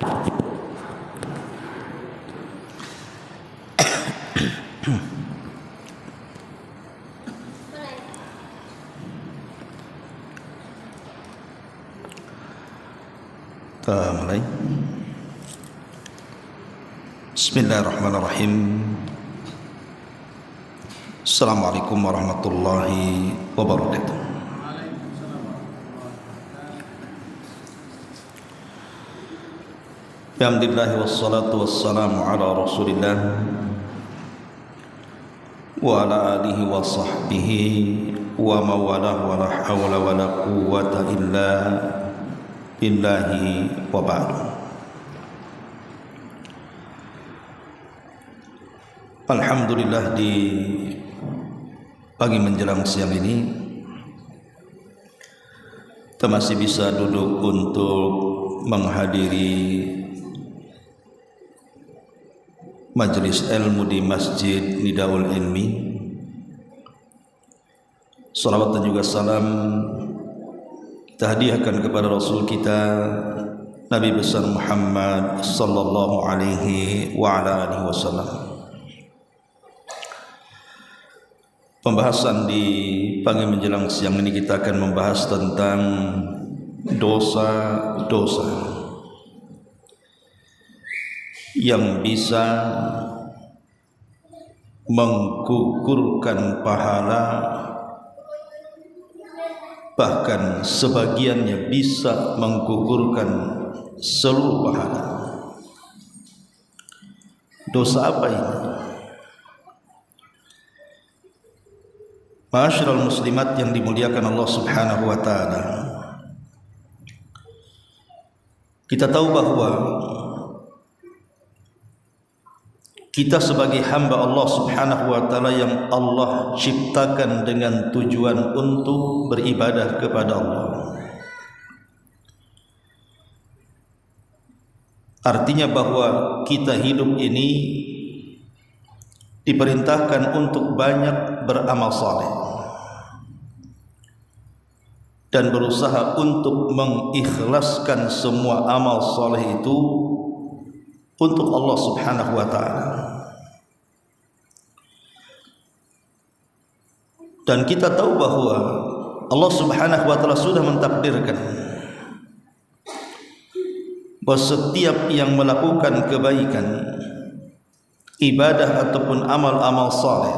Kita mulai. Bismillahirrahmanirrahim. Assalamualaikum warahmatullahi wabarakatuh. Alhamdulillah wassalatu wassalamu ala Rasulillah wa ala alihi wa sahbihi wa mawalah wa la hawla wa la quwwata illa billahi wa ba'du. Alhamdulillah, di pagi menjelang siang ini kita masih bisa duduk untuk menghadiri majelis ilmu di Masjid Nidaul Ilmi. Salawat dan juga salam kita hadiahkan kepada Rasul kita Nabi besar Muhammad sallallahu alaihi wa ala alihi wasallam. Pembahasan di pagi menjelang siang ini kita akan membahas tentang dosa-dosa yang bisa menggugurkan pahala, bahkan sebagiannya bisa menggugurkan seluruh pahala. Dosa apa ini? Ma'asyiral muslimat yang dimuliakan Allah Subhanahu wa taala. Kita tahu bahwa kita sebagai hamba Allah Subhanahu wa taala yang Allah ciptakan dengan tujuan untuk beribadah kepada Allah. Artinya bahwa kita hidup ini diperintahkan untuk banyak beramal saleh dan berusaha untuk mengikhlaskan semua amal saleh itu untuk Allah Subhanahu wa taala. Dan kita tahu bahwa Allah Subhanahu wa taala sudah mentakdirkan bahwa setiap yang melakukan kebaikan, ibadah ataupun amal-amal saleh,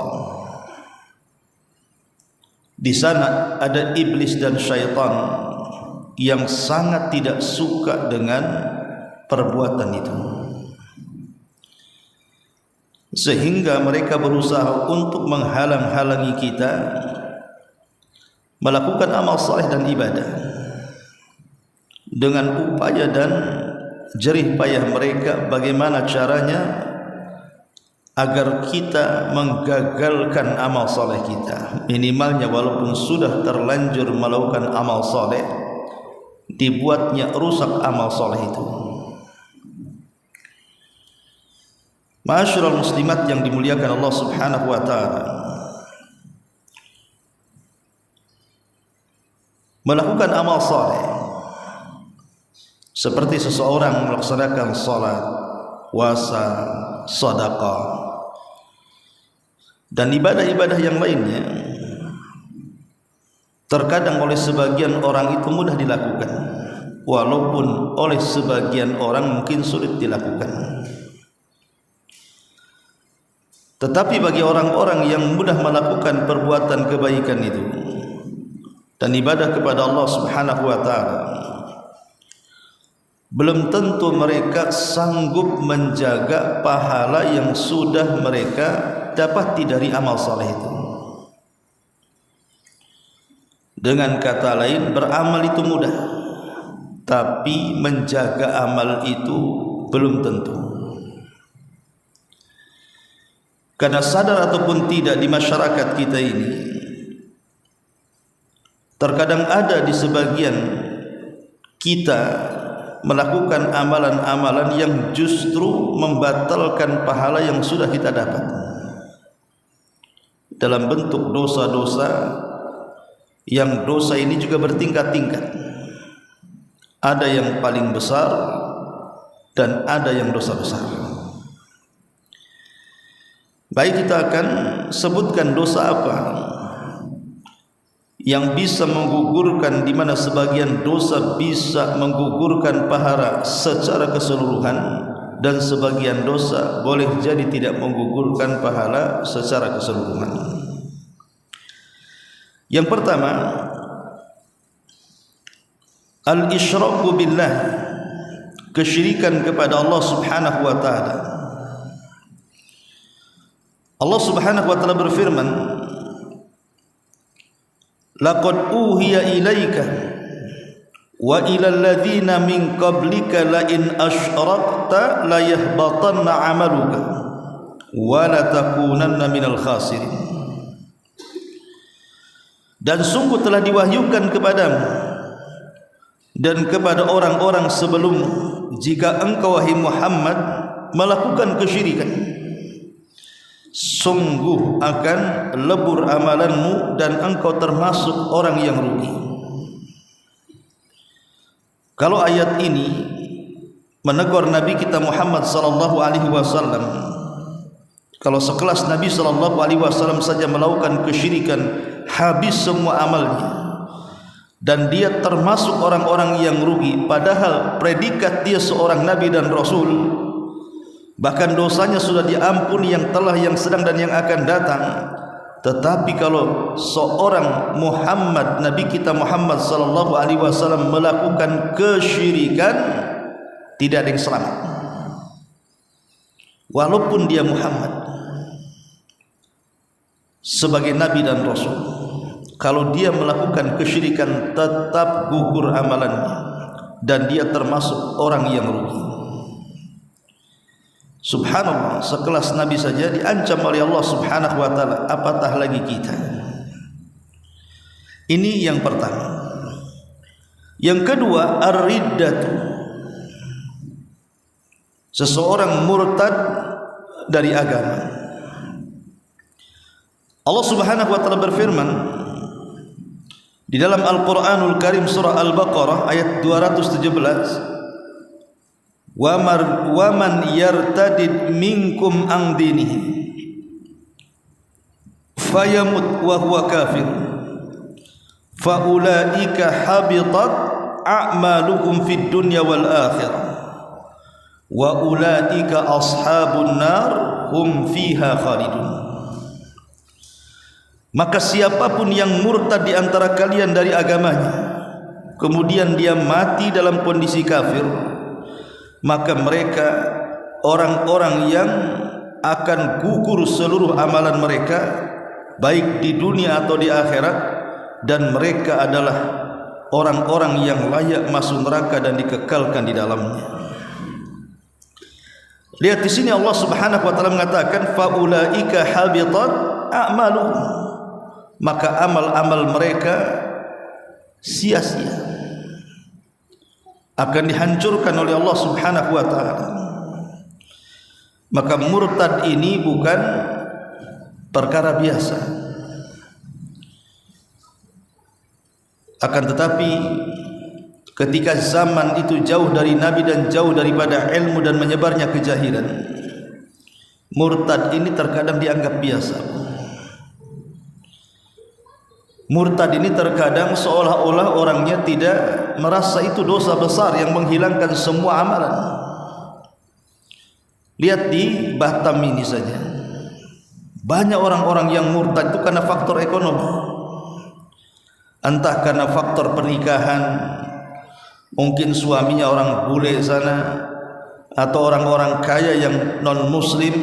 di sana ada iblis dan syaitan yang sangat tidak suka dengan perbuatan itu, sehingga mereka berusaha untuk menghalang-halangi kita melakukan amal saleh dan ibadah dengan upaya dan jerih payah mereka bagaimana caranya agar kita menggagalkan amal saleh kita. Minimalnya walaupun sudah terlanjur melakukan amal saleh, dibuatnya rusak amal saleh itu. Ma'asyiral muslimat yang dimuliakan Allah Subhanahu wa taala, melakukan amal saleh seperti seseorang melaksanakan salat, puasa, sedekah dan ibadah-ibadah yang lainnya, terkadang oleh sebagian orang itu mudah dilakukan, walaupun oleh sebagian orang mungkin sulit dilakukan. Tetapi bagi orang-orang yang mudah melakukan perbuatan kebaikan itu dan ibadah kepada Allah Subhanahu wa taala, belum tentu mereka sanggup menjaga pahala yang sudah mereka dapati dari amal saleh itu. Dengan kata lain, beramal itu mudah, tapi menjaga amal itu belum tentu. Karena sadar ataupun tidak di masyarakat kita ini, terkadang ada di sebagian kita melakukan amalan-amalan yang justru membatalkan pahala yang sudah kita dapat dalam bentuk dosa-dosa, yang dosa ini juga bertingkat-tingkat. Ada yang paling besar, dan ada yang dosa besar. Baik, kita akan sebutkan dosa apa yang bisa menggugurkan, di mana sebagian dosa bisa menggugurkan pahala secara keseluruhan dan sebagian dosa boleh jadi tidak menggugurkan pahala secara keseluruhan. Yang pertama, al-isyraku billah, kesyirikan kepada Allah Subhanahu wa taala. Allah Subhanahu wa taala berfirman, laqad uhiya ilaika wa ilal ladzina min qablika la in asyrakta la yahbatanna 'amaluka wa la takunanna minal khasirin. Dan sungguh telah diwahyukan kepadamu dan kepada orang-orang sebelummu, jika engkau wahai Muhammad melakukan kesyirikan, sungguh akan lebur amalanmu dan engkau termasuk orang yang rugi. Kalau ayat ini menegur Nabi kita Muhammad sallallahu alaihi wasallam, kalau sekelas Nabi sallallahu alaihi wasallam saja melakukan kesyirikan, habis semua amalnya dan dia termasuk orang-orang yang rugi, padahal predikat dia seorang nabi dan rasul, bahkan dosanya sudah diampuni yang telah, yang sedang dan yang akan datang. Tetapi kalau seorang Muhammad, Nabi kita Muhammad sallallahu alaihi wasallam melakukan kesyirikan, tidak ada yang selamat, walaupun dia Muhammad sebagai nabi dan rasul. Kalau dia melakukan kesyirikan, tetap gugur amalannya dan dia termasuk orang yang rugi. Subhanallah, sekelas Nabi saja diancam oleh Allah Subhanahu wa taala, apatah lagi kita. Ini yang pertama. Yang kedua, ar-riddatu, seseorang murtad dari agama. Allah Subhanahu wa taala berfirman di dalam Al-Qur'anul Karim, surah Al-Baqarah ayat 217, wa man yartadid minkum an dinihi fayamut wa huwa kafir fa ulaika habitat a'maluhum fid dunya wal akhirah wa ulaika ashabun nar hum fiha khalidun. Maka siapapun yang murtad di antara kalian dari agamanya, kemudian dia mati dalam kondisi kafir, maka mereka orang-orang yang akan gugur seluruh amalan mereka, baik di dunia atau di akhirat, dan mereka adalah orang-orang yang layak masuk neraka dan dikekalkan di dalamnya. Lihat di sini Allah Subhanahu wa taala mengatakan faulaika habitat a'maluhum, maka amal-amal mereka sia-sia, akan dihancurkan oleh Allah Subhanahu wa taala. Maka murtad ini bukan perkara biasa. Akan tetapi ketika zaman itu jauh dari Nabi dan jauh daripada ilmu dan menyebarnya kejahilan, murtad ini terkadang dianggap biasa. Murtad ini terkadang seolah-olah orangnya tidak merasa itu dosa besar yang menghilangkan semua amalan. Lihat di Batam ini saja, banyak orang-orang yang murtad itu karena faktor ekonomi, entah karena faktor pernikahan, mungkin suaminya orang bule sana, atau orang-orang kaya yang non muslim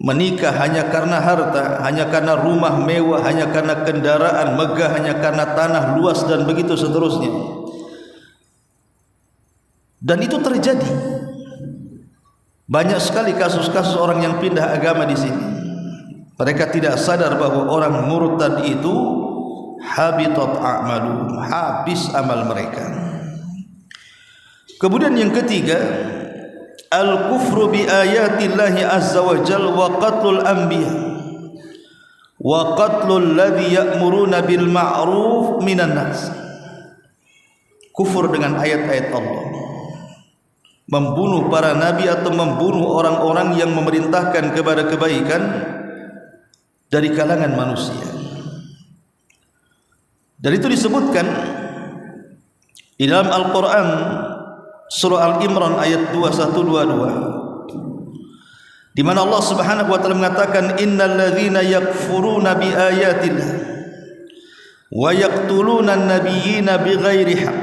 menikah hanya karena harta, hanya karena rumah mewah, hanya karena kendaraan megah, hanya karena tanah luas, dan begitu seterusnya. Dan itu terjadi banyak sekali kasus-kasus orang yang pindah agama di sini. Mereka tidak sadar bahwa orang murtad itu habitat a'malu, habis amal mereka. Kemudian yang ketiga, al-kufru bi ayatillahi azza wa jal wa qatlul anbiya wa qatlul ladzi ya'muruna bil ma'ruf minan nas. Kufur dengan ayat-ayat Allah, membunuh para nabi atau membunuh orang-orang yang memerintahkan kepada kebaikan dari kalangan manusia. Dan itu disebutkan di dalam Al-Quran surah Al-Imran ayat 2122, di mana Allah Subhanahu wa taala mengatakan innal ladzina yakfuruna bi ayatillah wa yaqtuluna an-nabiyyina bighairi haqq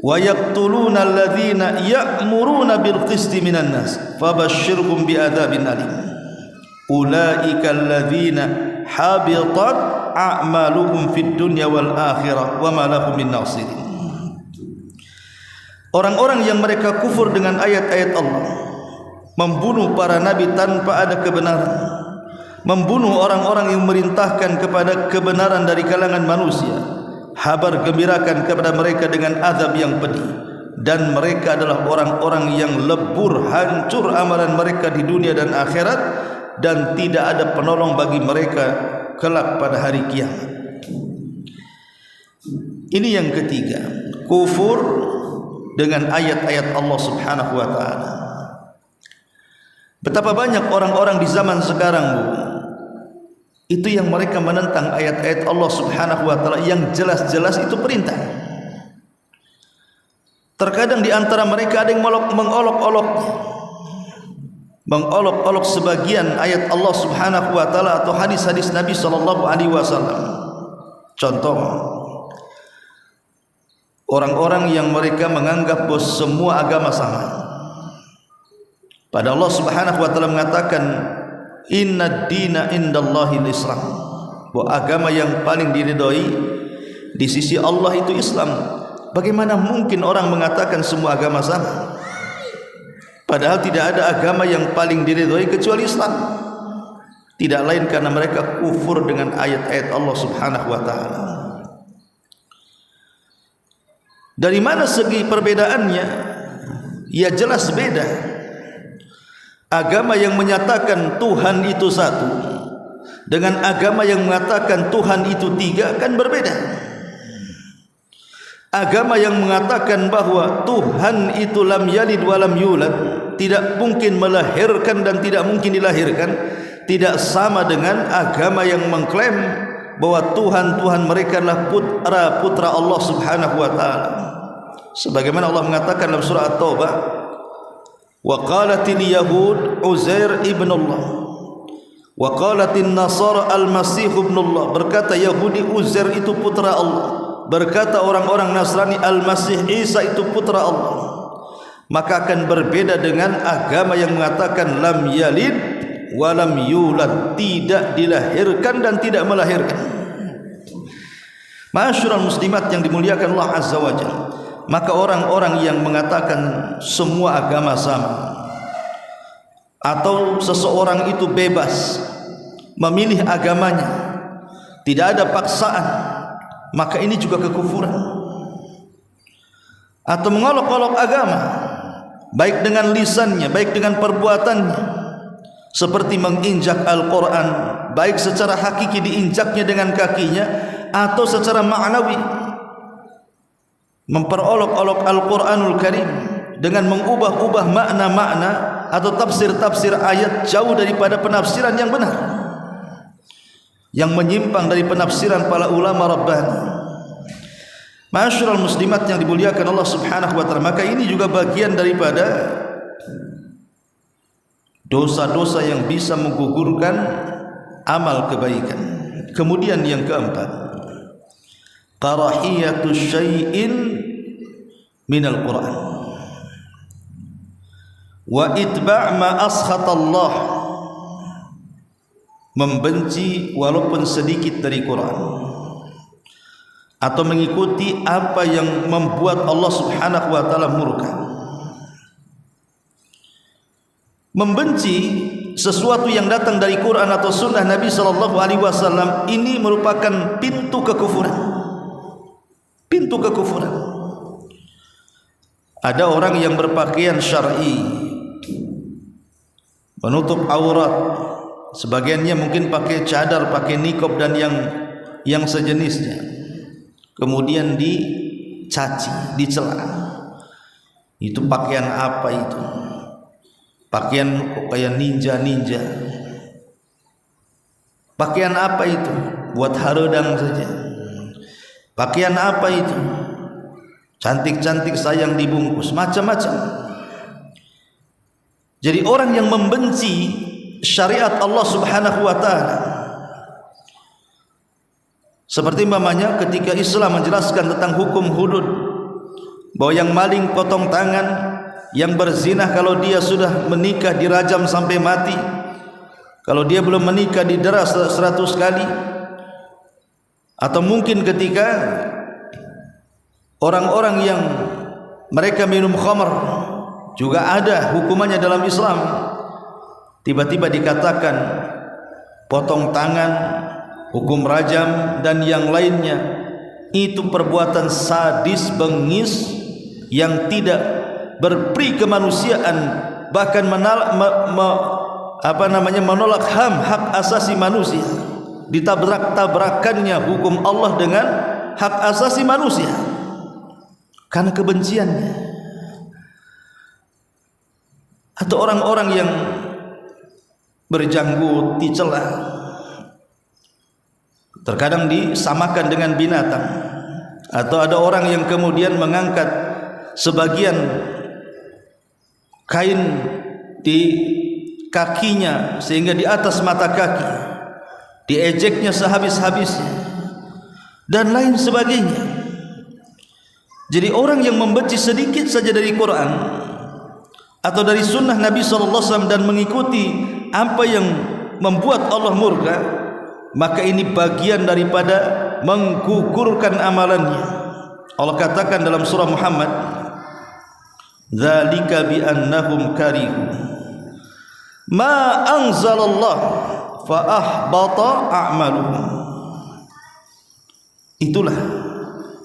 wa yaqtuluna alladhina ya'muruna bil qisti minan nas fabashshirhum bi'adzabin alim ulaika alladhina habitat a'maluhum fid dunya wal akhirah wa ma lahum min nasirin. Orang-orang yang mereka kufur dengan ayat-ayat Allah, membunuh para nabi tanpa ada kebenaran, membunuh orang-orang yang memerintahkan kepada kebenaran dari kalangan manusia, habar gembirakan kepada mereka dengan azab yang pedih. Dan mereka adalah orang-orang yang lebur, hancur amalan mereka di dunia dan akhirat, dan tidak ada penolong bagi mereka kelak pada hari kiamat. Ini yang ketiga, kufur dengan ayat-ayat Allah Subhanahu wa taala. Betapa banyak orang-orang di zaman sekarang, Bu, itu yang mereka menentang ayat-ayat Allah Subhanahu wa taala yang jelas-jelas itu perintah. Terkadang di antara mereka ada yang mengolok-olok sebagian ayat Allah Subhanahu wa taala atau hadis-hadis Nabi sallallahu alaihi wasallam. Contoh, orang-orang yang mereka menganggap bahwa semua agama sama. Pada Allah Subhanahu wa taala mengatakan innad dina indallahil Islam, bahwa agama yang paling diridhoi di sisi Allah itu Islam. Bagaimana mungkin orang mengatakan semua agama sama? Padahal tidak ada agama yang paling diridhoi kecuali Islam. Tidak lain karena mereka kufur dengan ayat-ayat Allah Subhanahu wa taala. Dari mana segi perbedaannya? Ya jelas beda. Agama yang menyatakan Tuhan itu satu dengan agama yang mengatakan Tuhan itu tiga kan berbeda. Agama yang mengatakan bahwa Tuhan itu lam yalid wa lam yulad, tidak mungkin melahirkan dan tidak mungkin dilahirkan, tidak sama dengan agama yang mengklaim bahwa Tuhan mereka adalah putra Allah Subhanahu wa taala. Sebagaimana Allah mengatakan dalam surah At-Taubah, wa qalatil yahud Uzair ibn Allah wa qalatin nasara al-masih ibn Allah. Berkata Yahudi Uzair itu putra Allah, berkata orang-orang Nasrani Al-Masih Isa itu putra Allah. Maka akan berbeda dengan agama yang mengatakan lam yalid wa lam yulad, tidak dilahirkan dan tidak melahirkan. Ma'asyiral muslimat yang dimuliakan Allah Azza wa Jalla, maka orang-orang yang mengatakan semua agama sama, atau seseorang itu bebas memilih agamanya, tidak ada paksaan, maka ini juga kekufuran. Atau mengolok-olok agama, baik dengan lisannya, baik dengan perbuatannya, seperti menginjak Al-Quran, baik secara hakiki diinjaknya dengan kakinya, atau secara ma'nawi memperolok-olok Al-Quranul Karim dengan mengubah-ubah makna-makna atau tafsir-tafsir ayat jauh daripada penafsiran yang benar, yang menyimpang dari penafsiran para ulama Rabbani. Ma'asyiral muslimat yang dimuliakan Allah Subhanahu wa taala, maka ini juga bagian daripada dosa-dosa yang bisa menggugurkan amal kebaikan. Kemudian yang keempat, karahiyatu syai'in minal Quran wa itba' ma askhatallah, membenci walaupun sedikit dari Quran, atau mengikuti apa yang membuat Allah Subhanahu wa taala murka. Membenci sesuatu yang datang dari Quran atau sunnah Nabi sallallahu alaihi wasallam ini merupakan pintu kekufuran. Pintu kekufuran. Ada orang yang berpakaian syar'i, menutup aurat, sebagiannya mungkin pakai cadar, pakai niqab dan yang sejenisnya, kemudian dicaci, dicela. Itu pakaian apa itu? Pakaian kok kayak ninja-ninja. Pakaian apa itu? Buat harodang saja. Pakaian apa itu? Cantik-cantik sayang dibungkus, macam-macam. Jadi orang yang membenci syariat Allah Subhanahu wa taala, seperti umpamanya ketika Islam menjelaskan tentang hukum hudud, bahwa yang maling potong tangan, yang berzina kalau dia sudah menikah dirajam sampai mati, kalau dia belum menikah didera 100 kali. Atau mungkin ketika orang-orang yang mereka minum khamr, juga ada hukumannya dalam Islam. Tiba-tiba dikatakan potong tangan, hukum rajam dan yang lainnya. Itu perbuatan sadis, bengis yang tidak berperi kemanusiaan, bahkan menolak hak asasi manusia. Ditabrak-tabrakannya hukum Allah dengan hak asasi manusia karena kebenciannya. Atau orang-orang yang berjanggut dicela, terkadang disamakan dengan binatang. Atau ada orang yang kemudian mengangkat sebagian kain di kakinya sehingga di atas mata kaki, diejeknya sehabis-habisnya dan lain sebagainya. Jadi orang yang membenci sedikit saja dari Quran atau dari sunnah Nabi SAW dan mengikuti apa yang membuat Allah murka, maka ini bagian daripada menggugurkan amalannya. Allah katakan dalam surah Muhammad, "Dzalika bi annahum karihu ma anzalallah fa ahbata a'maluhum." Itulah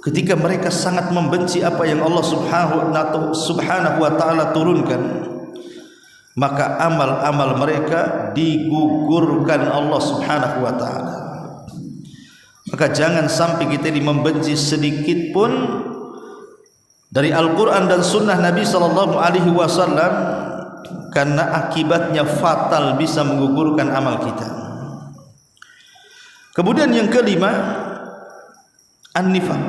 ketika mereka sangat membenci apa yang Allah Subhanahu wa taala turunkan, maka amal-amal mereka digugurkan Allah Subhanahu wa taala. Maka jangan sampai kita membenci sedikit pun dari Al-Quran dan Sunnah Nabi sallallahu alaihi wasallam, karena akibatnya fatal, bisa menggugurkan amal kita. Kemudian yang kelima, an-nifaq,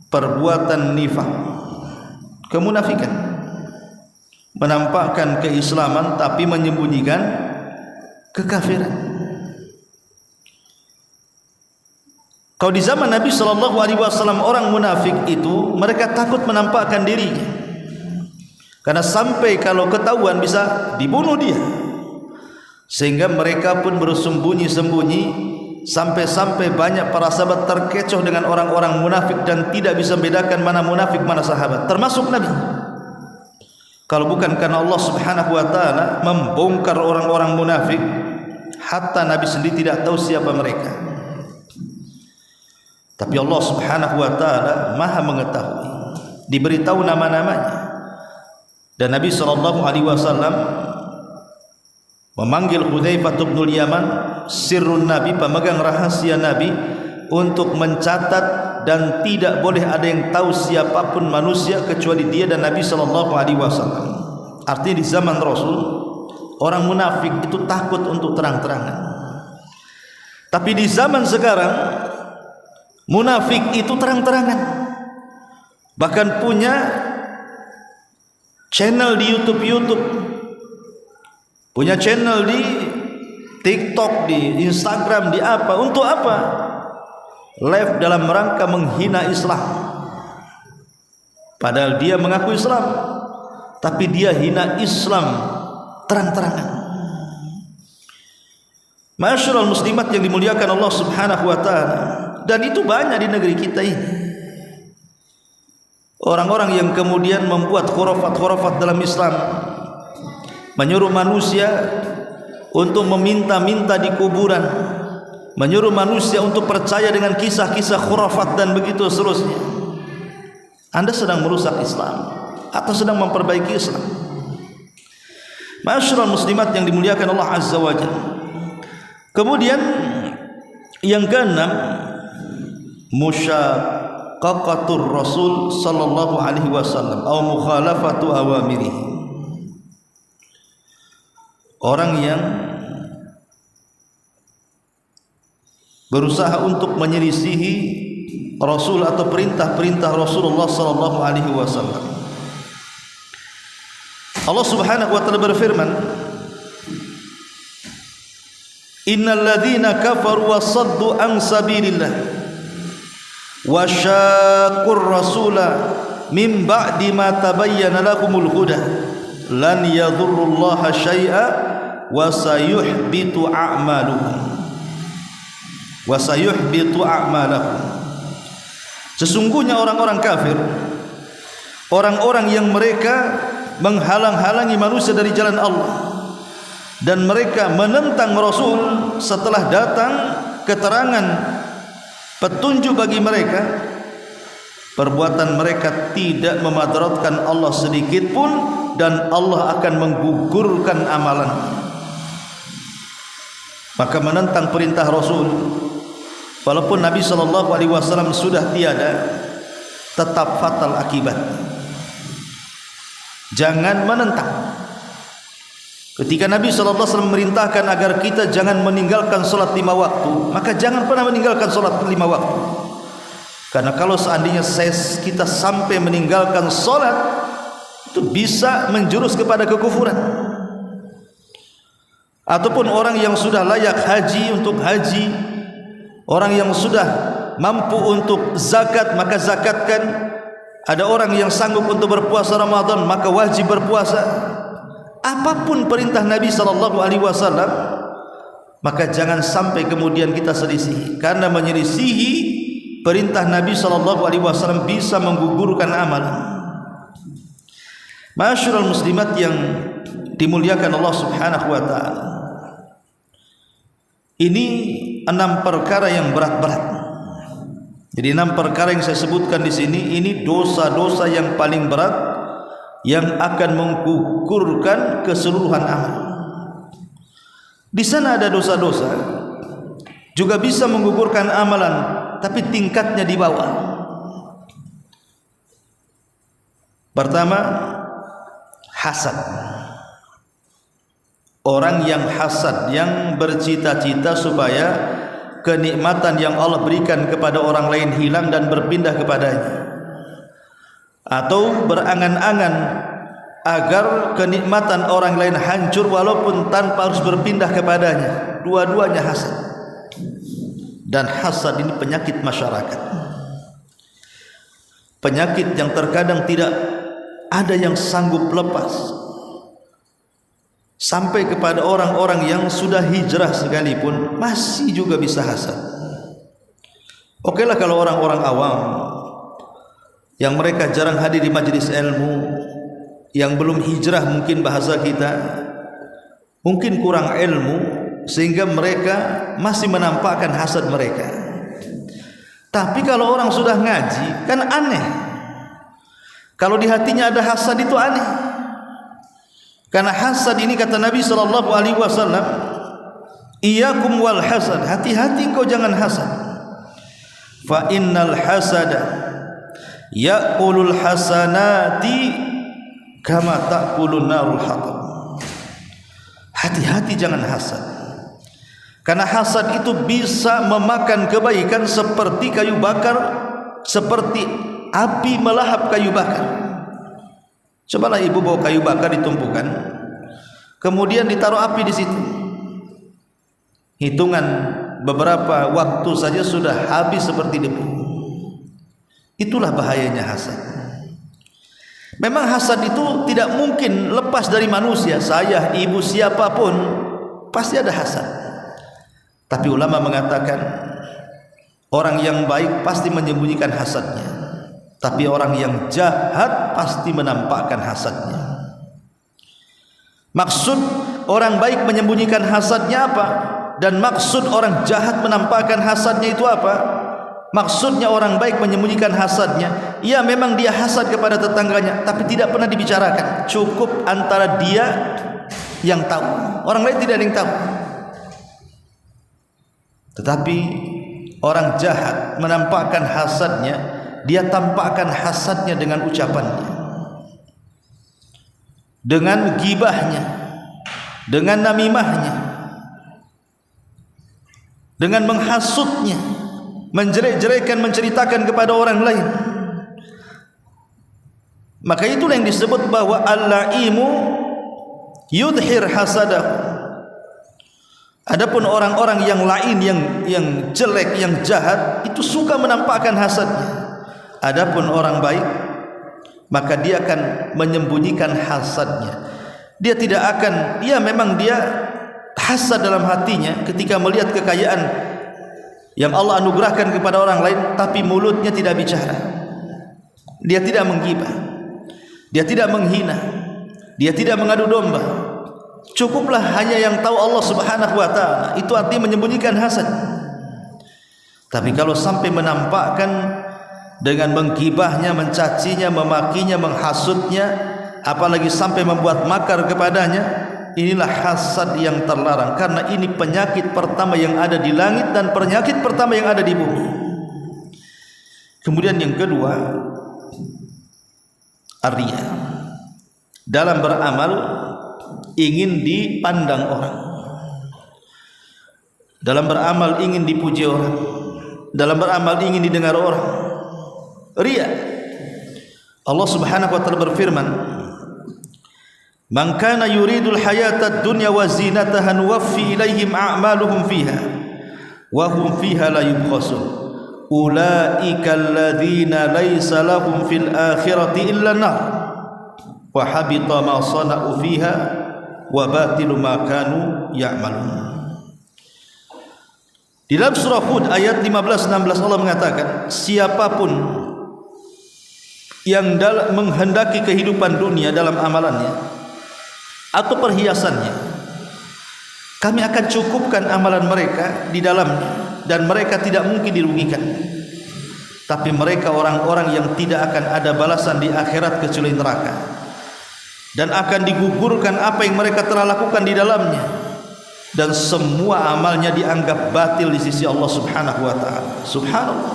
perbuatan nifaq, kemunafikan, menampakkan keislaman tapi menyembunyikan kekafiran. Kalau di zaman Nabi sallallahu alaihi wasallam, orang munafik itu mereka takut menampakkan dirinya, karena sampai kalau ketahuan bisa dibunuh dia. Sehingga mereka pun bersembunyi-sembunyi, sampai-sampai banyak para sahabat terkecoh dengan orang-orang munafik dan tidak bisa membedakan mana munafik mana sahabat, termasuk Nabi. Kalau bukan karena Allah Subhanahu wa taala membongkar orang-orang munafik, hatta Nabi sendiri tidak tahu siapa mereka. Tapi Allah Subhanahu wa taala Maha mengetahui, diberitahu nama-namanya. Dan Nabi sallallahu alaihi wasallam memanggil Hudzaifah bin Yaman, sirrun Nabi, pemegang rahasia Nabi, untuk mencatat, dan tidak boleh ada yang tahu siapapun manusia kecuali dia dan Nabi sallallahu alaihi wasallam. Artinya di zaman Rasul orang munafik itu takut untuk terang-terangan. Tapi di zaman sekarang munafik itu terang-terangan, bahkan punya channel di YouTube, punya channel di TikTok, di Instagram, di apa? Untuk apa? Live dalam rangka menghina Islam. Padahal dia mengaku Islam, tapi dia hina Islam terang-terangan. Ma'asyiral muslimat yang dimuliakan Allah Subhanahu wa taala. Dan itu banyak di negeri kita ini. Orang-orang yang kemudian membuat khurafat-khurafat dalam Islam, menyuruh manusia untuk meminta-minta di kuburan, menyuruh manusia untuk percaya dengan kisah-kisah khurafat dan begitu seterusnya. Anda sedang merusak Islam atau sedang memperbaiki Islam? Ma'asyiral muslimat yang dimuliakan Allah Azza wa Jalla. Kemudian yang keenam, mushaqaqatur Rasul sallallahu alaihi wasallam atau mukhalafatu awamirihi. Orang yang berusaha untuk menyelisihi Rasul atau perintah-perintah Rasulullah sallallahu alaihi wasallam. Allah Subhanahu wa taala berfirman, innal ladzina kafaru wa saddu an sabilillah wa syaqqur rasula min ba'di ma tabayyana lahumul huda lan yadhurrullaha syai'a wa sayuhbitu a'malahum. Sesungguhnya orang-orang kafir, orang-orang yang mereka menghalang-halangi manusia dari jalan Allah dan mereka menentang Rasul setelah datang keterangan petunjuk bagi mereka, perbuatan mereka tidak memadaratkan Allah sedikit pun dan Allah akan menggugurkan amalan. Maka menentang perintah Rasul walaupun Nabi SAW sudah tiada, tetap fatal akibat. Jangan menentang. Ketika Nabi SAW memerintahkan agar kita jangan meninggalkan solat 5 waktu, maka jangan pernah meninggalkan solat 5 waktu. Karena kalau seandainya kita sampai meninggalkan solat, itu bisa menjurus kepada kekufuran. Ataupun orang yang sudah layak haji untuk haji, orang yang sudah mampu untuk zakat maka zakatkan. Ada orang yang sanggup untuk berpuasa Ramadan maka wajib berpuasa. Apapun perintah Nabi SAW, maka jangan sampai kemudian kita selisih, karena menyelisihi perintah Nabi SAW bisa menggugurkan amalan. Ma'asyiral muslimat yang dimuliakan Allah Subhanahu wa taala, ini 6 perkara yang berat-berat. Jadi 6 perkara yang saya sebutkan di sini, ini dosa-dosa yang paling berat yang akan menggugurkan keseluruhan amal. Di sana ada dosa-dosa juga bisa menggugurkan amalan, tapi tingkatnya di bawah. Pertama, hasad. Orang yang hasad, yang bercita-cita supaya kenikmatan yang Allah berikan kepada orang lain hilang dan berpindah kepadanya, atau berangan-angan agar kenikmatan orang lain hancur walaupun tanpa harus berpindah kepadanya. Dua-duanya hasad. Dan hasad ini penyakit masyarakat, penyakit yang terkadang tidak ada yang sanggup lepas, sampai kepada orang-orang yang sudah hijrah sekalipun masih juga bisa hasad. Okelah kalau orang-orang awam yang mereka jarang hadir di majelis ilmu, yang belum hijrah, mungkin bahasa kita mungkin kurang ilmu sehingga mereka masih menampakkan hasad mereka. Tapi kalau orang sudah ngaji kan aneh, kalau di hatinya ada hasad itu aneh. Karena hasad ini kata Nabi SAW, iyyakum wal hasad, hati-hati kau jangan hasad. Fa innal hasada ya'kulul hasanati kama ta'kulun narul hatab. Hati-hati jangan hasad, karena hasad itu bisa memakan kebaikan seperti kayu bakar, seperti api melahap kayu bakar. Cobalah ibu bawa kayu bakar ditumpukan, kemudian ditaruh api di situ. Hitungan beberapa waktu saja sudah habis seperti debu. Itulah bahayanya hasad. Memang hasad itu tidak mungkin lepas dari manusia. Saya, ibu, siapapun pasti ada hasad. Tapi ulama mengatakan orang yang baik pasti menyembunyikan hasadnya, tapi orang yang jahat pasti menampakkan hasadnya. Maksud orang baik menyembunyikan hasadnya apa? Dan maksud orang jahat menampakkan hasadnya itu apa? Maksudnya orang baik menyembunyikan hasadnya, ya memang dia hasad kepada tetangganya, tapi tidak pernah dibicarakan. Cukup antara dia yang tahu, orang lain tidak ada yang tahu. Tetapi orang jahat menampakkan hasadnya dia tampakkan hasadnya dengan ucapannya, dengan gibahnya, dengan namimahnya, dengan menghasutnya, menjelek-jelekan, menceritakan kepada orang lain. Maka itulah yang disebut bahwa al-la'imu yudhir hasadah. Adapun orang-orang yang lain, yang jelek, yang jahat, itu suka menampakkan hasadnya. Adapun orang baik, maka dia akan menyembunyikan hasadnya. Dia tidak akan, memang dia hasad dalam hatinya ketika melihat kekayaan yang Allah anugerahkan kepada orang lain, tapi mulutnya tidak bicara. Dia tidak menggibah, dia tidak menghina, dia tidak mengadu domba. Cukuplah hanya yang tahu Allah Subhanahu wa ta'ala. Itu artinya menyembunyikan hasad. Tapi kalau sampai menampakkan dengan menggibahnya, mencacinya, memakinya, menghasutnya, apalagi sampai membuat makar kepadanya, inilah hasad yang terlarang. Karena ini penyakit pertama yang ada di langit dan penyakit pertama yang ada di bumi. Kemudian yang kedua, ar-riya. Dalam beramal ingin dipandang orang, dalam beramal ingin dipuji orang, dalam beramal ingin didengar orang. Riya. Allah Subhanahu wa ta'ala berfirman, "Man kana yuridul hayatad dunya wa zinataha nuwaffi ilaihim a'maluhum fiha wa hum fiha la yubkhasun. Ulaika alladhina laysa lahum fil akhirati illa an-nar wa habita ma sana'u fiha wa batilu ma kanu ya'malun." Di dalam surah Hud ayat 15-16 Allah mengatakan, siapapun yang menghendaki kehidupan dunia dalam amalannya atau perhiasannya, kami akan cukupkan amalan mereka di dalamnya dan mereka tidak mungkin dirugikan. Tapi mereka orang-orang yang tidak akan ada balasan di akhirat kecuali neraka, dan akan digugurkan apa yang mereka telah lakukan di dalamnya, dan semua amalnya dianggap batil di sisi Allah Subhanahu wa ta'ala. Subhanallah.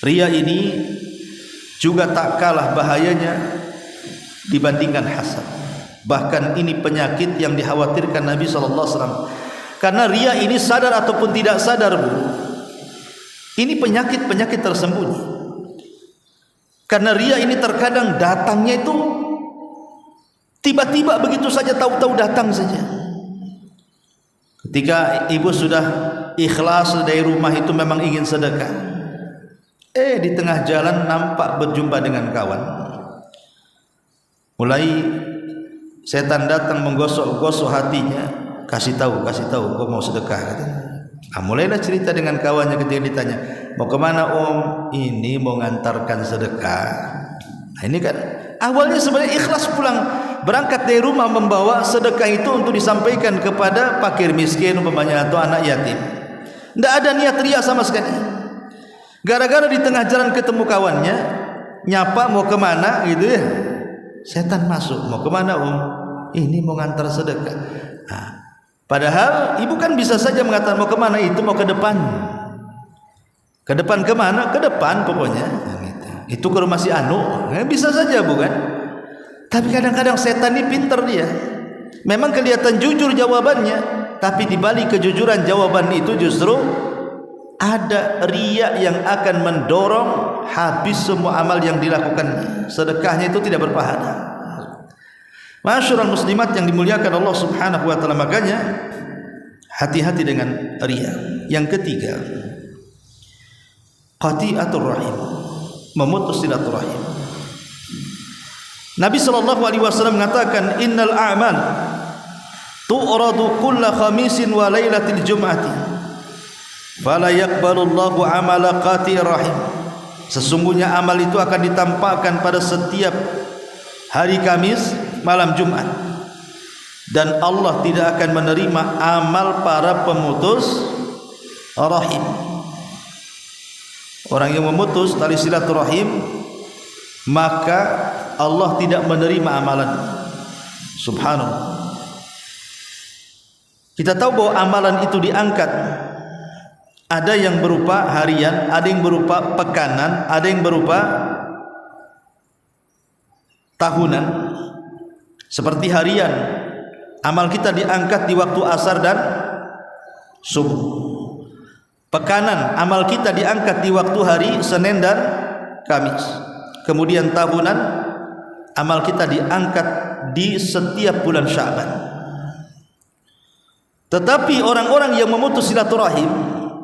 Riya ini juga tak kalah bahayanya dibandingkan hasad. Bahkan ini penyakit yang dikhawatirkan Nabi SAW. Karena riya ini sadar ataupun tidak sadar, Bu, ini penyakit-penyakit tersembunyi. Karena riya ini terkadang datangnya itu tiba-tiba, begitu saja, tahu-tahu datang saja. Ketika ibu sudah ikhlas dari rumah itu memang ingin sedekah, di tengah jalan nampak berjumpa dengan kawan. Mulai setan datang menggosok-gosok hatinya, kasih tahu, kau mau sedekah, katanya. Mulailah cerita dengan kawannya. Ketika ditanya, mau kemana om? Ini mau ngantarkan sedekah. Nah, ini kan awalnya sebenarnya ikhlas pulang, berangkat dari rumah membawa sedekah itu untuk disampaikan kepada fakir miskin umpamanya atau anak yatim. Tidak ada niat riya sama sekali. Gara-gara di tengah jalan ketemu kawannya, nyapa mau kemana gitu ya, setan masuk. Mau kemana om? Ini mau ngantar sedekah. Nah, padahal ibu kan bisa saja mengatakan mau kemana itu, mau ke depan. Ke depan kemana? Ke depan pokoknya. Itu ke rumah si Anu. Bisa saja bukan? Tapi kadang-kadang setan ini pinter dia. Memang kelihatan jujur jawabannya, tapi di balik kejujuran jawaban itu justru ada riya yang akan mendorong habis semua amal yang dilakukannya. Sedekahnya itu tidak berpahala. Masyarul muslimat yang dimuliakan Allah Subhanahu wa ta'ala, makanya hati-hati dengan riya. Yang ketiga, qati'atur rahim, memutus silaturahim. Nabi SAW mengatakan, innal a'mal tu'radu kulla khamisin wa laylatil jum'ati fala yaqbalullahu amala qati'ir rahim. Sesungguhnya amal itu akan ditampakkan pada setiap hari Kamis, malam Jumat, dan Allah tidak akan menerima amal para pemutus rahim. Orang yang memutus tali silaturahim, maka Allah tidak menerima amalan. Subhanallah. Kita tahu bahwa amalan itu diangkat Ada yang berupa harian, ada yang berupa pekanan, ada yang berupa tahunan. Seperti harian, amal kita diangkat di waktu asar dan subuh. Pekanan, amal kita diangkat di waktu hari Senin dan Kamis. Kemudian tahunan, amal kita diangkat di setiap bulan Sya'ban. Tetapi orang-orang yang memutus silaturahim,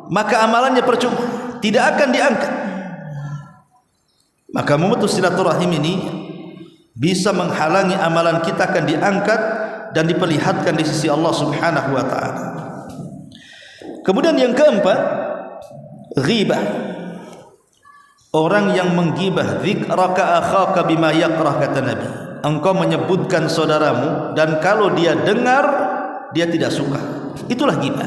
maka amalannya percuma, tidak akan diangkat. Maka memutus silaturahim ini bisa menghalangi amalan kita akan diangkat dan diperlihatkan di sisi Allah Subhanahu wa taala. Kemudian yang keempat, ghibah. Orang yang menggibah, dzikraka akhaka bima yakrah, kata Nabi. Engkau menyebutkan saudaramu dan kalau dia dengar dia tidak suka. Itulah ghibah.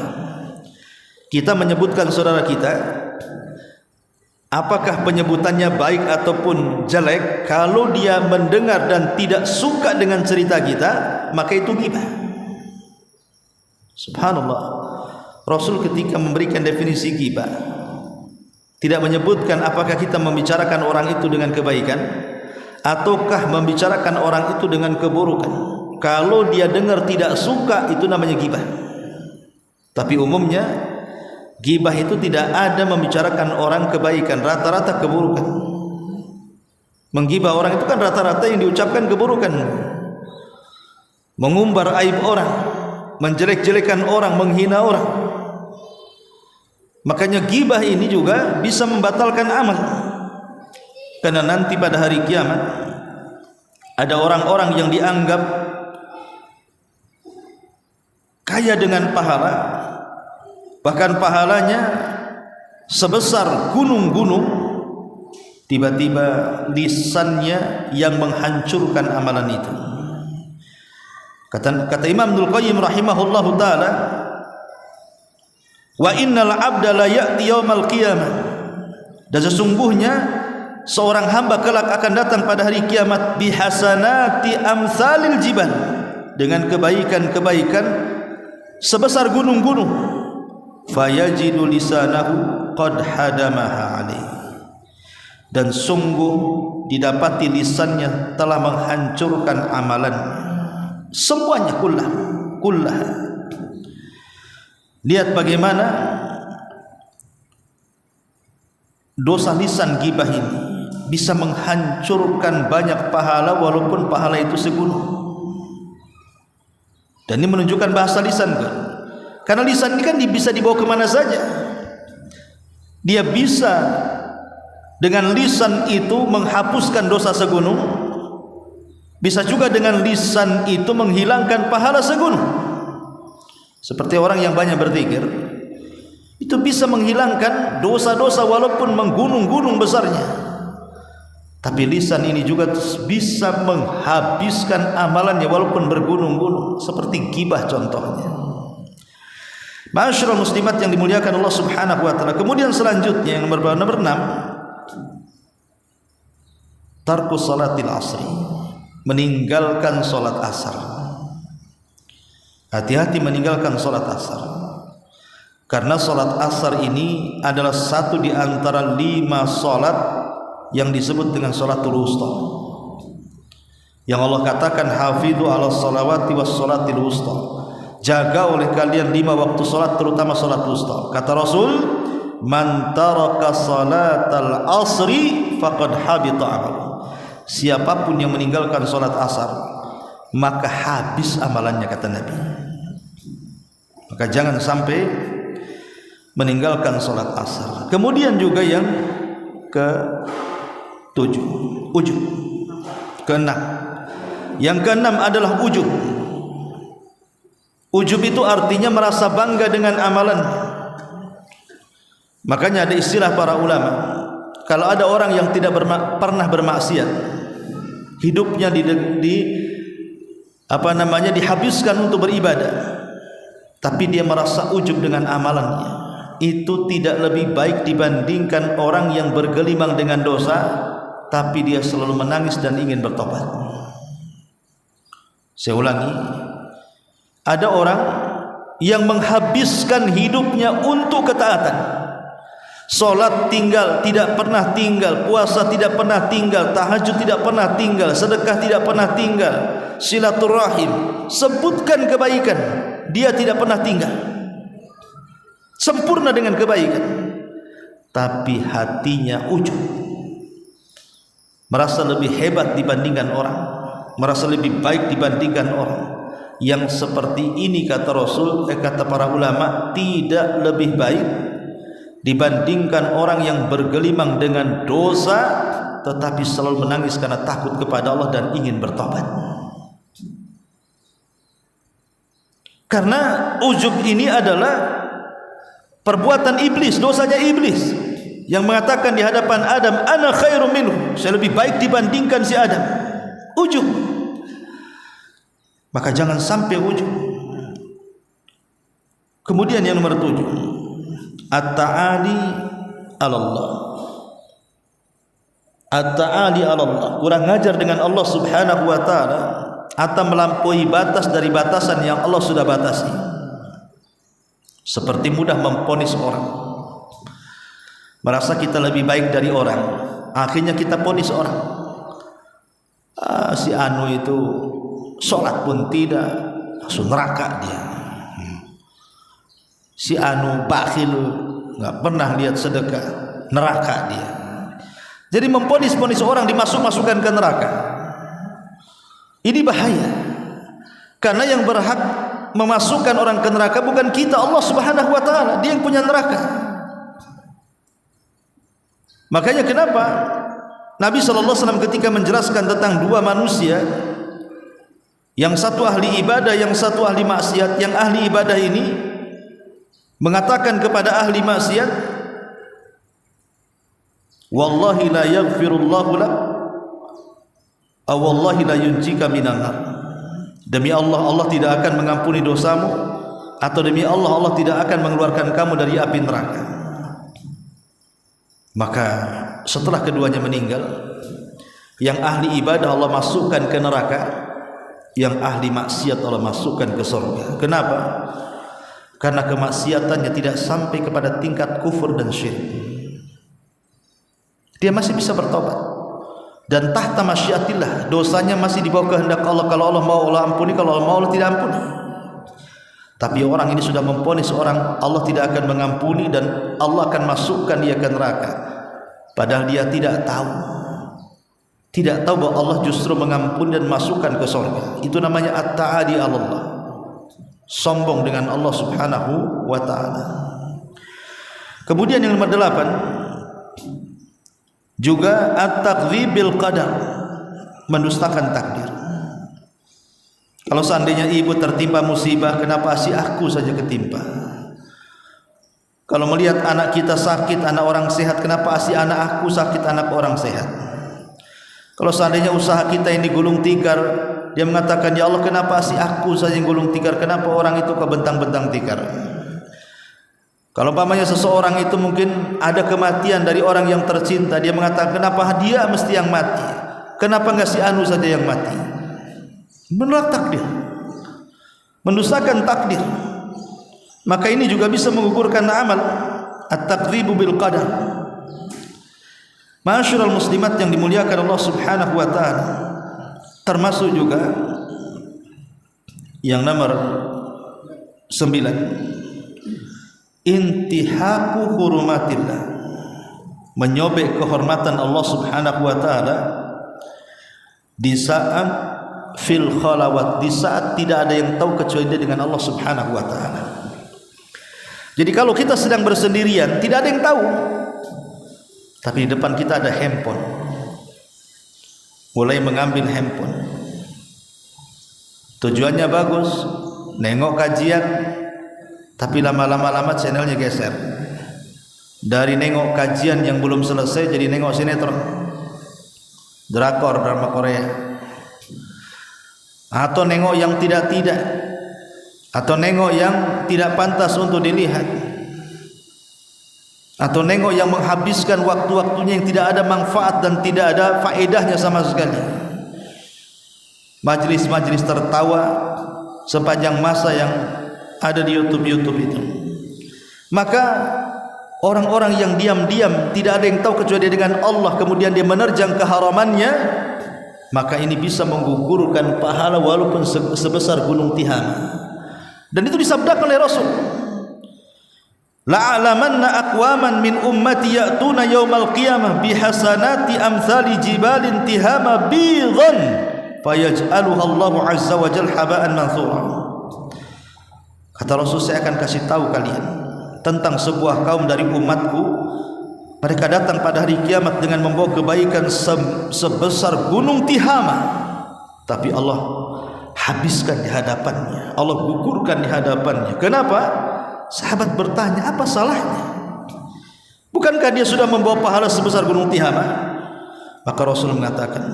Kita menyebutkan saudara kita, apakah penyebutannya baik ataupun jelek, kalau dia mendengar dan tidak suka dengan cerita kita, maka itu ghibah. Subhanallah. Rasul ketika memberikan definisi ghibah tidak menyebutkan apakah kita membicarakan orang itu dengan kebaikan ataukah membicarakan orang itu dengan keburukan. Kalau dia dengar tidak suka, itu namanya ghibah. Tapi umumnya ghibah itu tidak ada membicarakan orang kebaikan, rata-rata keburukan. Menggibah orang itu kan rata-rata yang diucapkan keburukan, mengumbar aib orang, menjelek-jelekan orang, menghina orang. Makanya ghibah ini juga bisa membatalkan amal. Karena nanti pada hari kiamat ada orang-orang yang dianggap kaya dengan pahala, bahkan pahalanya sebesar gunung-gunung, tiba-tiba lisannya yang menghancurkan amalan itu. Kata Imam Ibnul Qayyim rahimahullahu taala, wa innal abda la ya'ti yaumal qiyamah, dan sesungguhnya seorang hamba kelak akan datang pada hari kiamat bihasanati amsalil jibal, dengan kebaikan-kebaikan sebesar gunung-gunung, fayajidu lisanahu qad hadamaha alaih, dan sungguh didapati lisannya telah menghancurkan amalan semuanya, kullah. Lihat bagaimana dosa lisan ghibah ini bisa menghancurkan banyak pahala walaupun pahala itu segunung. Dan ini menunjukkan bahasa lisan kan? Karena lisan ini kan bisa dibawa kemana saja. Dia bisa dengan lisan itu menghapuskan dosa segunung, bisa juga dengan lisan itu menghilangkan pahala segunung. Seperti orang yang banyak berzikir, itu bisa menghilangkan dosa-dosa walaupun menggunung-gunung besarnya. Tapi lisan ini juga bisa menghabiskan amalannya walaupun bergunung-gunung, seperti ghibah contohnya. Ma'asyiral muslimat yang dimuliakan Allah Subhanahu wa taala. Kemudian selanjutnya yang nomor 6, tarkus salatil asri, meninggalkan salat asar. Hati-hati meninggalkan salat asar, karena salat asar ini adalah satu di antara 5 salat yang disebut dengan salatul wusta, yang Allah katakan hafizu ala salawati was salatil wusta, jaga oleh kalian 5 waktu salat, terutama salat wusta. Kata Rasul, man taraka salatal asri faqad habita amaluhu, siapapun yang meninggalkan salat asar maka habis amalannya, kata Nabi. Maka jangan sampai meninggalkan salat asar. Kemudian juga yang ke-7, ujub. Ke-6, yang ke-6 adalah ujub. Ujub itu artinya merasa bangga dengan amalan. Makanya ada istilah para ulama, kalau ada orang yang tidak pernah bermaksiat, hidupnya dihabiskan untuk beribadah, tapi dia merasa ujub dengan amalannya, itu tidak lebih baik dibandingkan orang yang bergelimang dengan dosa tapi dia selalu menangis dan ingin bertobat. Saya ulangi, ada orang yang menghabiskan hidupnya untuk ketaatan, Salat tinggal, tidak pernah tinggal. Puasa tidak pernah tinggal. Tahajud tidak pernah tinggal. Sedekah tidak pernah tinggal. Silaturahim, sebutkan kebaikan, dia tidak pernah tinggal. Sempurna dengan kebaikan. Tapi hatinya ujub, merasa lebih hebat dibandingkan orang, merasa lebih baik dibandingkan orang. Yang seperti ini kata Rasul, kata para ulama, tidak lebih baik dibandingkan orang yang bergelimang dengan dosa tetapi selalu menangis karena takut kepada Allah dan ingin bertobat. Karena ujub ini adalah perbuatan iblis, dosanya iblis yang mengatakan di hadapan Adam, ana khairum minhu, saya lebih baik dibandingkan si Adam. Ujub. Maka jangan sampai ujub. Kemudian yang nomor 7, at-ta'ali 'ala Allah. At-ta'ali 'ala Allah, kurang ajar dengan Allah Subhanahu wa taala atau melampaui batas dari batasan yang Allah sudah batasi. Seperti mudah memponis orang, merasa kita lebih baik dari orang, akhirnya kita ponis orang. Si anu itu sholat pun tidak, langsung neraka dia. Si anu bakhil, nggak pernah lihat sedekah, neraka dia. Jadi memponis-ponis orang, dimasukkan ke neraka. Ini bahaya, karena yang berhak memasukkan orang ke neraka bukan kita, Allah Subhanahu wa taala, dia yang punya neraka. Makanya kenapa Nabi sallallahu alaihi wasallam ketika menjelaskan tentang dua manusia, yang satu ahli ibadah, yang satu ahli maksiat, yang ahli ibadah ini mengatakan kepada ahli maksiat, wallahi la yaghfirullahu lak aw wallahi la yunjika minan nar. Demi Allah, Allah tidak akan mengampuni dosamu, atau demi Allah, Allah tidak akan mengeluarkan kamu dari api neraka. Maka setelah keduanya meninggal, yang ahli ibadah Allah masukkan ke neraka, yang ahli maksiat Allah masukkan ke surga. Kenapa? Karena kemaksiatannya tidak sampai kepada tingkat kufur dan syirik. Dia masih bisa bertobat, dan tahta masyiatillah, dosanya masih di bawah kehendak Allah. Kalau Allah mau, Allah ampuni, kalau Allah mau, Allah tidak ampuni. Tapi orang ini sudah memponis orang, Allah tidak akan mengampuni dan Allah akan masukkan dia ke neraka, padahal dia tidak tahu bahwa Allah justru mengampuni dan masukkan ke surga. Itu namanya at-ta'adi 'ala Allah, sombong dengan Allah Subhanahu wa ta'ala. Kemudian yang nomor 8 juga at-takdzibil qadar, mendustakan takdir. Kalau seandainya ibu tertimpa musibah, kenapa si aku saja ketimpa? Kalau melihat anak kita sakit, anak orang sehat, kenapa si anak aku sakit, anak orang sehat? Kalau seandainya usaha kita ini gulung tikar, dia mengatakan, ya Allah, kenapa si aku saja yang gulung tikar, kenapa orang itu kebentang-bentang tikar? Kalau umpamanya seseorang itu mungkin ada kematian dari orang yang tercinta, dia mengatakan, kenapa dia mesti yang mati, kenapa enggak si anu saja yang mati? Menolak takdir, mendustakan takdir. Maka ini juga bisa menggugurkan amal, at-takdzibu bil qadar. Ma'asyiral muslimat yang dimuliakan Allah Subhanahu wa taala, termasuk juga yang nomor 9, intihaku hurumatillah, menyobek kehormatan Allah Subhanahu wa taala di saat fil khalawat, di saat tidak ada yang tahu kecuali dia dengan Allah Subhanahu wa taala. Jadi kalau kita sedang bersendirian, tidak ada yang tahu, tapi di depan kita ada handphone, mulai mengambil handphone, tujuannya bagus, nengok kajian, tapi lama-lama channelnya geser. Dari nengok kajian yang belum selesai jadi nengok sinetron, drakor, drama Korea, atau nengok yang tidak-tidak, atau nengok yang tidak pantas untuk dilihat, atau nengok yang menghabiskan waktu-waktunya yang tidak ada manfaat dan tidak ada faedahnya sama sekali. Majlis-majlis tertawa sepanjang masa yang ada di YouTube itu. Maka orang-orang yang diam-diam tidak ada yang tahu kecuali dengan Allah, kemudian dia menerjang keharamannya, maka ini bisa menggugurkan pahala walaupun sebesar gunung Tihama. Dan itu disabdakan oleh Rasul, la'alamanna aqwaman min ummati ya'tuna yaumal qiyamah bihasanati amthali jibalin Tihama bidhan fayaj'aluha Allahu azza wa jalla haba'an manthura. Kata Rasul, saya akan kasih tahu kalian tentang sebuah kaum dari umatku, mereka datang pada hari kiamat dengan membawa kebaikan sebesar gunung Tihama, tapi Allah habiskan di hadapannya, Allah gugurkan di hadapannya. Kenapa? Sahabat bertanya, apa salahnya? Bukankah dia sudah membawa pahala sebesar gunung Tihama? Maka Rasul mengatakan,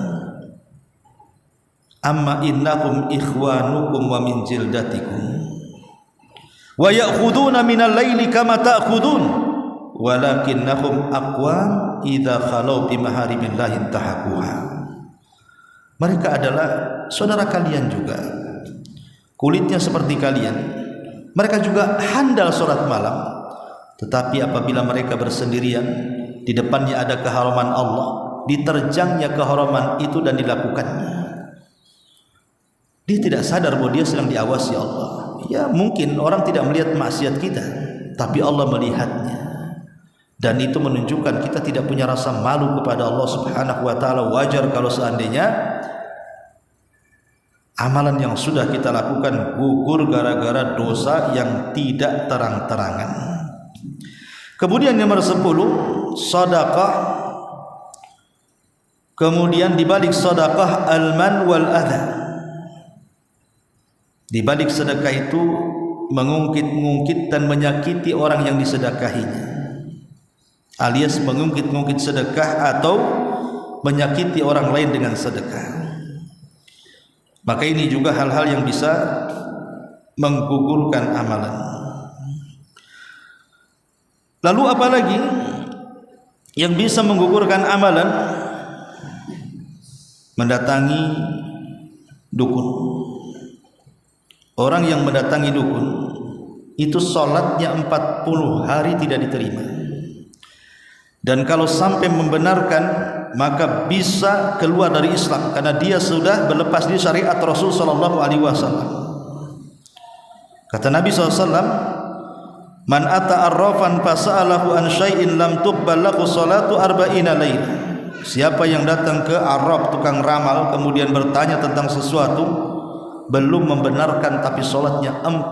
amma innakum ikhwanukum wa min jildatikum wa ya'khuduna minal laili kama ta'khudun walakinnahum aqwam idza khalau bi maharimillahi intahakuha. Mereka adalah saudara kalian juga, kulitnya seperti kalian, mereka juga handal salat malam, tetapi apabila mereka bersendirian, di depannya ada keharaman Allah, diterjangnya keharaman itu dan dilakukannya, dia tidak sadar bahwa dia sedang diawasi Allah. Ya, mungkin orang tidak melihat maksiat kita, tapi Allah melihatnya, dan itu menunjukkan kita tidak punya rasa malu kepada Allah Subhanahu wa taala. Wajar kalau seandainya amalan yang sudah kita lakukan gugur gara-gara dosa yang tidak terang-terangan. Kemudian nomor 10, sedekah. Kemudian di balik sedekah al-man wal adha. Di balik sedekah itu mengungkit-ungkit dan menyakiti orang yang disedekahinya, alias mengungkit-ungkit sedekah atau menyakiti orang lain dengan sedekah. Maka ini juga hal-hal yang bisa menggugurkan amalan. Lalu apalagi yang bisa menggugurkan amalan? Mendatangi dukun. Orang yang mendatangi dukun itu sholatnya 40 hari tidak diterima, dan kalau sampai membenarkan maka bisa keluar dari Islam karena dia sudah berlepas dari syariat Rasul sallallahu alaihi wasallam. Kata Nabi SAW, man ata arrafan fasa'alahu an syai'in lam tuqbal lahu salatu arba'ina laila. Siapa yang datang ke arraf, tukang ramal, kemudian bertanya tentang sesuatu, belum membenarkan tapi sholatnya 40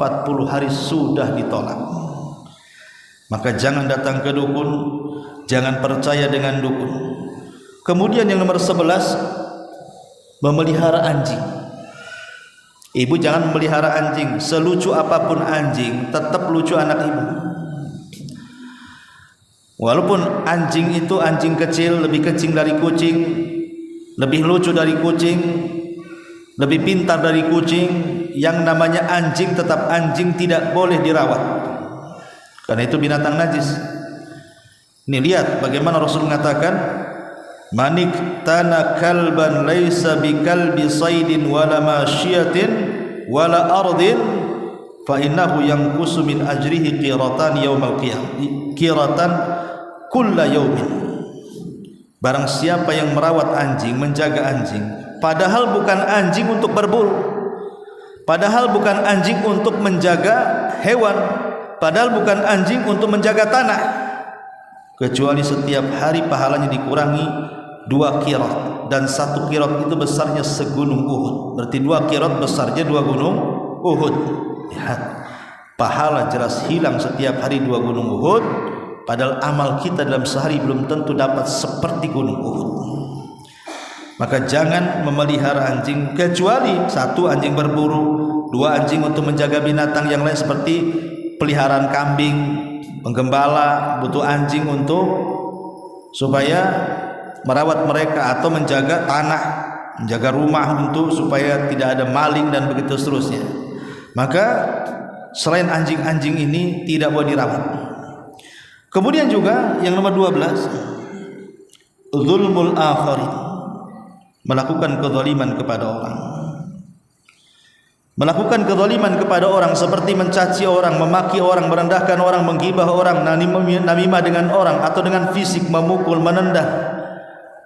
hari sudah ditolak, maka jangan datang ke dukun, jangan percaya dengan dukun. Kemudian yang nomor 11, memelihara anjing. Ibu jangan memelihara anjing, selucu apapun anjing tetap lucu anak ibu. Walaupun anjing itu anjing kecil, lebih kecil dari kucing, lebih lucu dari kucing, lebih pintar dari kucing, yang namanya anjing tetap anjing, tidak boleh dirawat karena itu binatang najis. Ini lihat bagaimana Rasul mengatakan, manik tana kalban laisa bikalbi saydin wala masyiatin wala ardin fa innahu yanqusu min ajrihi qiratan yaumal qiyamah, qiratan kulla yaumin. Barang siapa yang merawat anjing, menjaga anjing, padahal bukan anjing untuk berburu, padahal bukan anjing untuk menjaga hewan, padahal bukan anjing untuk menjaga tanah, kecuali setiap hari pahalanya dikurangi 2 qirat, dan 1 qirat itu besarnya segunung Uhud. Berarti 2 qirat besarnya 2 gunung Uhud. Lihat, pahala jelas hilang setiap hari 2 gunung Uhud, padahal amal kita dalam sehari belum tentu dapat seperti gunung Uhud. Maka jangan memelihara anjing, kecuali 1 anjing berburu, 2 anjing untuk menjaga binatang yang lain seperti peliharaan kambing, penggembala butuh anjing untuk supaya merawat mereka, atau menjaga tanah, menjaga rumah untuk supaya tidak ada maling dan begitu seterusnya. Maka selain anjing-anjing ini tidak boleh dirawat. Kemudian juga yang nomor 12, zulmul akharin, melakukan kezaliman kepada orang. melakukan kezaliman kepada orang seperti mencaci orang, memaki orang, merendahkan orang, menggibah orang, namimah dengan orang, atau dengan fisik memukul, menendang,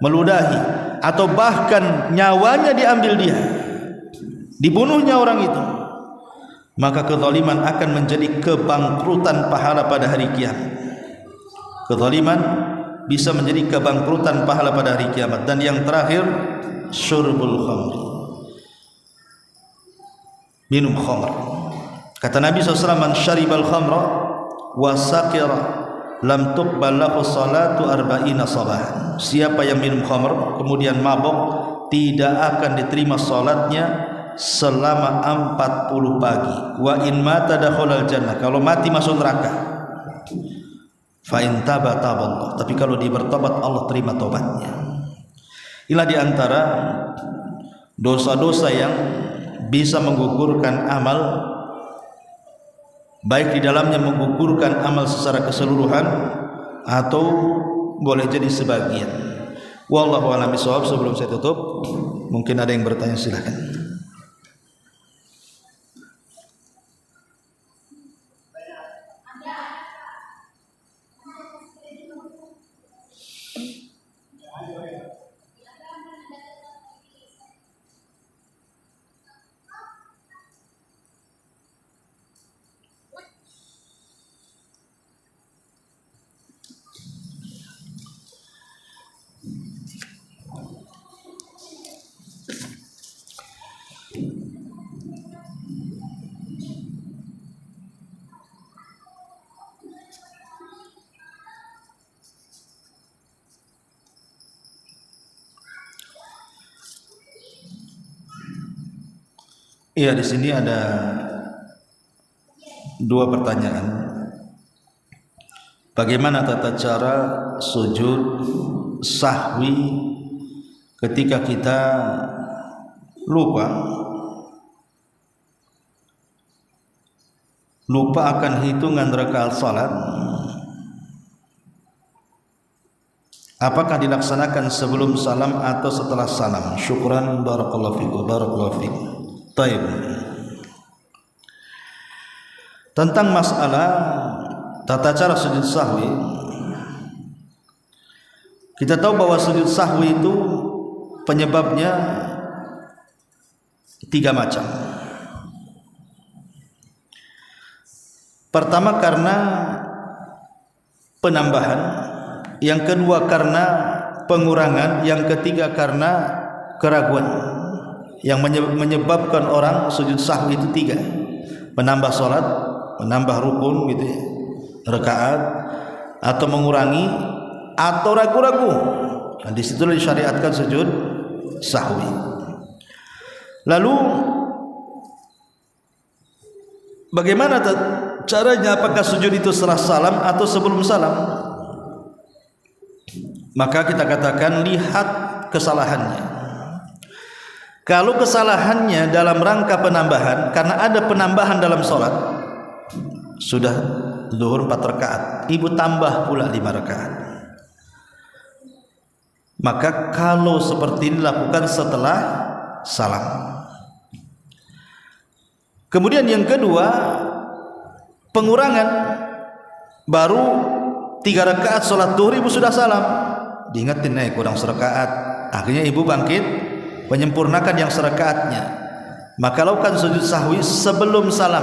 meludahi, atau bahkan nyawanya diambil dia, dibunuhnya orang itu, maka kezaliman akan menjadi kebangkrutan pahala pada hari kiamat. Kezaliman bisa menjadi kebangkrutan pahala pada hari kiamat. Dan yang terakhir, syurbul khamri, minum khamr. Kata Nabi SAW, man syaribal khamra wa saqira lam tuqbal lahu salatu arba'ina sabahan. Siapa yang minum khamr kemudian mabuk, tidak akan diterima salatnya selama 40 pagi. Wa in mata dakhalal jannah, kalau mati masuk neraka. Fa in taba taballah, tapi kalau dia bertobat Allah terima tobatnya. Inilah di antara dosa-dosa yang bisa menggugurkan amal, baik di dalamnya menggugurkan amal secara keseluruhan atau boleh jadi sebagian. Wallahu a'lam bishawab. Sebelum saya tutup, mungkin ada yang bertanya, silakan. Iya, di sini ada dua pertanyaan. Bagaimana tata cara sujud sahwi ketika kita lupa akan hitungan rakaat salat? Apakah dilaksanakan sebelum salam atau setelah salam? Syukran, barakallahu fikum, barakallahu fikum. Taib. Tentang masalah tata cara sujud sahwi, kita tahu bahwa sujud sahwi itu penyebabnya 3 macam. Pertama karena penambahan, yang kedua karena pengurangan, yang ketiga karena keraguan. Yang menyebabkan orang sujud sahwi itu 3: menambah salat, menambah rukun gitu ya, rakaat, atau mengurangi, atau ragu-ragu. Nah, di situ disyariatkan sujud sahwi. Lalu bagaimana caranya? Apakah sujud itu setelah salam atau sebelum salam? Maka kita katakan, lihat kesalahannya. Kalau kesalahannya dalam rangka penambahan, karena ada penambahan dalam sholat, sudah zuhur 4 rakaat, ibu tambah pula 5 rakaat, maka kalau seperti ini dilakukan setelah salam. Kemudian yang kedua, pengurangan, baru 3 rakaat sholat zuhur ibu sudah salam, diingetin kurang serakaat, akhirnya ibu bangkit menyempurnakan yang serakaatnya, maka lakukan sujud sahwi sebelum salam.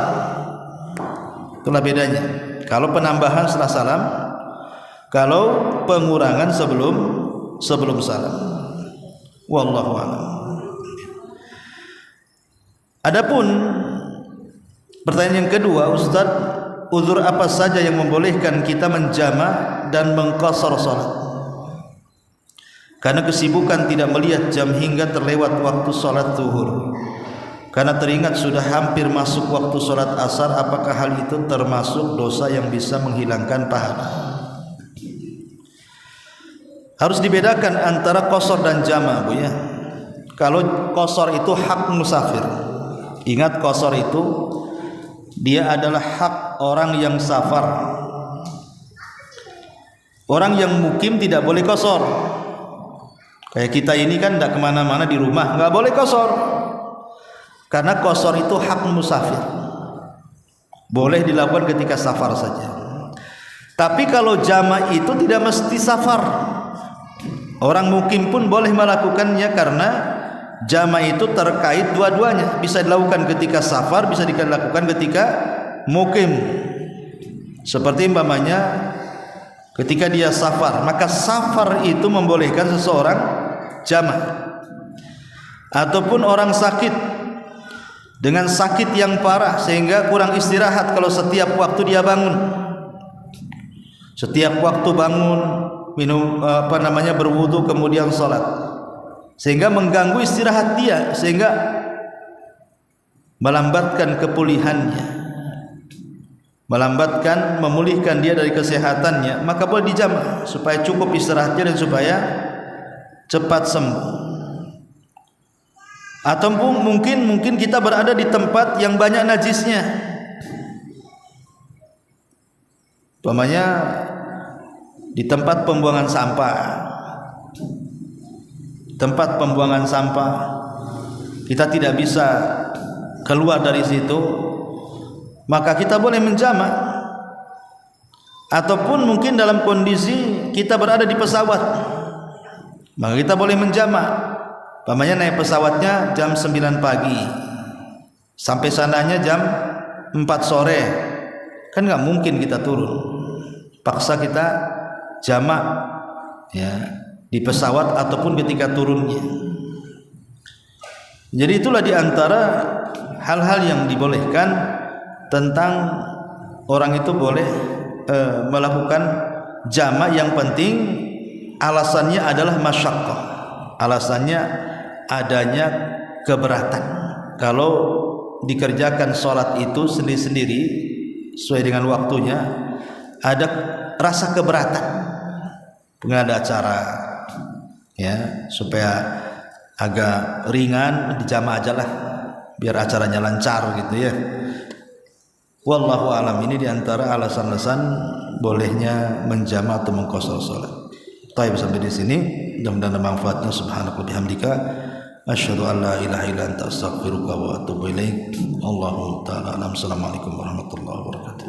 Itulah bedanya. Kalau penambahan setelah salam, kalau pengurangan sebelum salam. Wallahu a'lam. Adapun pertanyaan yang kedua, Ustaz, uzur apa saja yang membolehkan kita menjama' dan mengqashar salat? Karena kesibukan tidak melihat jam hingga terlewat waktu sholat zuhur. Karena teringat sudah hampir masuk waktu sholat asar, apakah hal itu termasuk dosa yang bisa menghilangkan pahala? Harus dibedakan antara qashar dan jama', Bu ya. Kalau qashar itu hak musafir. Ingat, qashar itu dia adalah hak orang yang safar. Orang yang mukim tidak boleh qashar. Kayak kita ini kan tidak kemana-mana, di rumah nggak boleh qashar. Karena qasar itu hak musafir, boleh dilakukan ketika safar saja. Tapi kalau jama' itu tidak mesti safar. Orang mukim pun boleh melakukannya karena jama' itu terkait dua-duanya. Bisa dilakukan ketika safar, bisa dilakukan ketika mukim. Seperti umpamanya ketika dia safar, maka safar itu membolehkan seseorang jama'. Ataupun orang sakit dengan sakit yang parah sehingga kurang istirahat, kalau setiap waktu dia bangun, setiap waktu bangun, minum berwudu kemudian salat, sehingga mengganggu istirahat dia, sehingga melambatkan kepulihannya, melambatkan memulihkan dia dari kesehatannya, maka boleh dijama' supaya cukup istirahatnya dan supaya cepat sembuh. Atau mungkin kita berada di tempat yang banyak najisnya, umpamanya di tempat pembuangan sampah, kita tidak bisa keluar dari situ, maka kita boleh menjama'. Ataupun mungkin dalam kondisi kita berada di pesawat, maka kita boleh menjama'. Umpamanya naik pesawatnya jam 9 pagi, sampai sananya jam 4 sore, kan nggak mungkin kita turun, paksa kita jama' ya di pesawat ataupun ketika turunnya. Jadi itulah diantara hal-hal yang dibolehkan tentang orang itu boleh melakukan jama'. Yang penting alasannya adalah masyaqqah, alasannya adanya keberatan. Kalau dikerjakan sholat itu sendiri-sendiri sesuai dengan waktunya, ada rasa keberatan, pengen ada acara ya, supaya agak ringan dijama' aja lah biar acaranya lancar gitu ya. Wallahu alam. Ini diantara alasan-alasan bolehnya menjama' atau mengqashar sholat. Baik, sampai di sini mudah-mudahan manfaatnya. Subhanallah bihamdika asyhadu an la ilaha illa anta astaghfiruka wa atubu ilaik. Allahu ta'ala alam. Assalamualaikum warahmatullahi wabarakatuh.